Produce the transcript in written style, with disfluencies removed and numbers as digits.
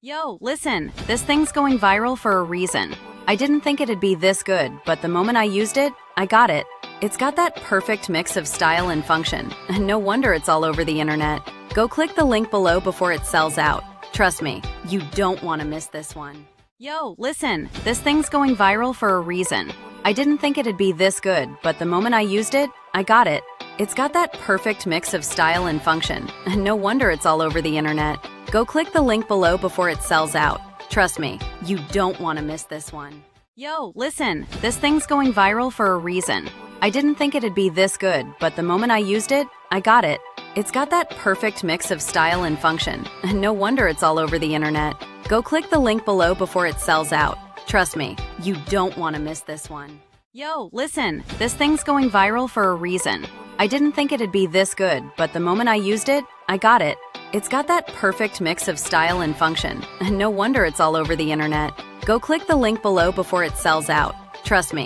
Yo, listen, this thing's going viral for a reason. I didn't think it'd be this good, but the moment I used it, I got it. It's got that perfect mix of style and function, and no wonder it's all over the internet. Go click the link below before it sells out. Trust me, you don't want to miss this one. Yo, listen, this thing's going viral for a reason. I didn't think it'd be this good, but the moment I used it, I got it. It's got that perfect mix of style and function, and no wonder it's all over the internet. Go click the link below before it sells out. Trust me, you don't want to miss this one. Yo, listen, this thing's going viral for a reason. I didn't think it'd be this good, but the moment I used it, I got it. It's got that perfect mix of style and function, and no wonder it's all over the internet. Go click the link below before it sells out. Trust me, you don't want to miss this one. Yo, listen, this thing's going viral for a reason. I didn't think it'd be this good, but the moment I used it, I got it. It's got that perfect mix of style and function, and no wonder it's all over the internet. Go click the link below before it sells out. Trust me,